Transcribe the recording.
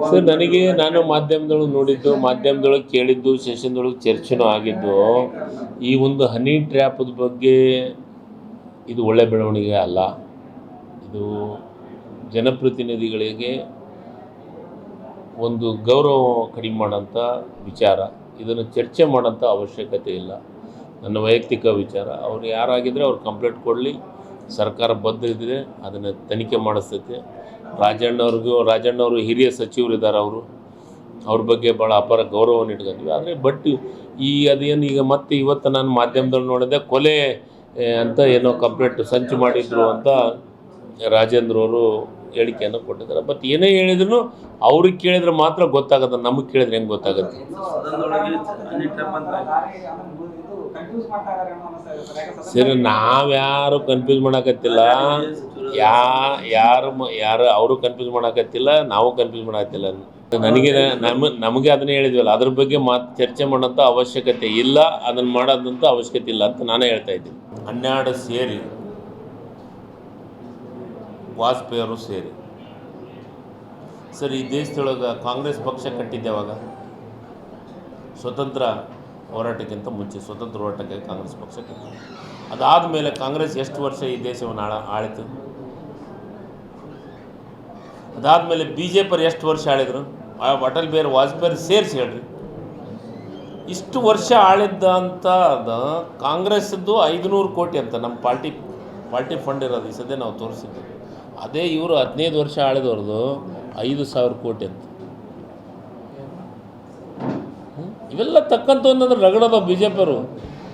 Sir ನನಗೆ ನಾನು ಮಾಧ್ಯಮದೊಳಗೆ ನೋಡಿದ್ದು, ಮಾಧ್ಯಮದೊಳಗೆ ಕೇಳಿದ್ದು, ಸೆಷನ್ದೊಳಗೆ ಚರ್ಚೆನೂ ಆಗಿದ್ದು, ಈ ಒಂದು ಹನಿ ಟ್ರ್ಯಾಪದ ಬಗ್ಗೆ ಇದು ಒಳ್ಳೆ ಬೆಳವಣಿಗೆ ಅಲ್ಲ. ಇದು ಜನಪ್ರತಿನಿಧಿಗಳಿಗೆ ಒಂದು ಗೌರವ ಕಡಿಮೆ ಮಾಡೋಂಥ ವಿಚಾರ. ಇದನ್ನು ಚರ್ಚೆ ಮಾಡೋಂಥ ಅವಶ್ಯಕತೆ ಇಲ್ಲ. ನನ್ನ ವೈಯಕ್ತಿಕ ವಿಚಾರ. ಅವ್ರು ಯಾರಾಗಿದ್ದರೆ ಅವ್ರು ಕಂಪ್ಲೇಂಟ್ ಕೊಡಲಿ, ಸರ್ಕಾರ ಬದ್ಧ ಇದ್ದರೆ ಅದನ್ನು ತನಿಖೆ ಮಾಡಿಸ್ತೈತೆ. ರಾಜಣ್ಣವರು ಹಿರಿಯ ಸಚಿವರಿದ್ದಾರೆ, ಅವ್ರ ಬಗ್ಗೆ ಭಾಳ ಅಪಾರ ಗೌರವವನ್ನು ಇಟ್ಕೊಂಡಿದ್ವಿ. ಆದರೆ ಅದೇನು ಈಗ ಮತ್ತೆ ಇವತ್ತು ನಾನು ಮಾಧ್ಯಮದಲ್ಲಿ ನೋಡಿದೆ, ಕೊಲೆ ಅಂತ ಏನೋ ಕಂಪ್ಲೇಂಟ್ ಸಂಚು ಮಾಡಿದ್ರು ಅಂತ ರಾಜೇಂದ್ರ ಅವರು ಹೇಳಿಕೆಯನ್ನು ಕೊಟ್ಟಿದ್ದಾರೆ. ಬಟ್ ಏನೇ ಹೇಳಿದ್ರು ಅವ್ರಿಗೆ ಕೇಳಿದ್ರೆ ಮಾತ್ರ ಗೊತ್ತಾಗುತ್ತೆ, ನಮಗೆ ಕೇಳಿದ್ರೆ ಹೆಂಗೆ ಗೊತ್ತಾಗುತ್ತೆ? ಸರಿ, ನಾವ್ಯಾರು ಕನ್ಫ್ಯೂಸ್ ಮಾಡೋಕತ್ತಿಲ್ಲ, ಯಾರು ಅವರು ಕನ್ಫ್ಯೂಸ್ ಮಾಡೋಕತ್ತಿಲ್ಲ, ನಾವು ಕನ್ಫ್ಯೂಸ್ ಮಾಡೋಕತ್ತಿಲ್ಲ. ನಮಗೆ ಅದನ್ನೇ ಹೇಳಿದ್ವಲ್ಲ, ಅದ್ರ ಬಗ್ಗೆ ಚರ್ಚೆ ಮಾಡೋಂಥ ಅವಶ್ಯಕತೆ ಇಲ್ಲ, ಅದನ್ನು ಮಾಡೋದಂಥ ಅವಶ್ಯಕತೆ ಇಲ್ಲ ಅಂತ ನಾನೇ ಹೇಳ್ತಾ ಇದ್ದೀನಿ. 12 ಸೇರಿ, ವಾಜಪೇಯಿ ಅವರು ಸೇರಿ. ಸರ್, ಈ ದೇಶದೊಳಗೆ ಕಾಂಗ್ರೆಸ್ ಪಕ್ಷ ಕಟ್ಟಿದ್ದೆವಾಗ? ಸ್ವತಂತ್ರ ಹೋರಾಟಕ್ಕಿಂತ ಮುಂಚೆ ಸ್ವತಂತ್ರ ಹೋರಾಟಕ್ಕೆ ಕಾಂಗ್ರೆಸ್ ಪಕ್ಷ ಕಟ್ಟಿದೆ. ಅದಾದಮೇಲೆ ಕಾಂಗ್ರೆಸ್ ಎಷ್ಟು ವರ್ಷ ಈ ದೇಶವನ್ನು ಆಳಿತು? ಅದಾದಮೇಲೆ BJP ಎಷ್ಟು ವರ್ಷ ಆಳಿದ್ರು? ಅಟಲ್ ಬಿಹಾರಿ ವಾಜಪೇಯಿ ಸೇರಿಸಿ ಹೇಳ್ರಿ. ಇಷ್ಟು ವರ್ಷ ಆಳಿದ್ದಂಥ ಕಾಂಗ್ರೆಸ್ಸದ್ದು 500 ಕೋಟಿ ಅಂತ ನಮ್ಮ ಪಾರ್ಟಿ ಫಂಡ್ ಇರೋದು ಈ ಸದ್ಯ ನಾವು ತೋರಿಸಿದ್ದು. ಅದೇ ಇವರು 15 ವರ್ಷ ಆಳಿದವ್ರದ್ದು 5,000 ಕೋಟಿ ಅಂತ. ಇವೆಲ್ಲ ತಕ್ಕಂತ ಅನ್ನೋದು ರಗಡದ BJP ಅವರು.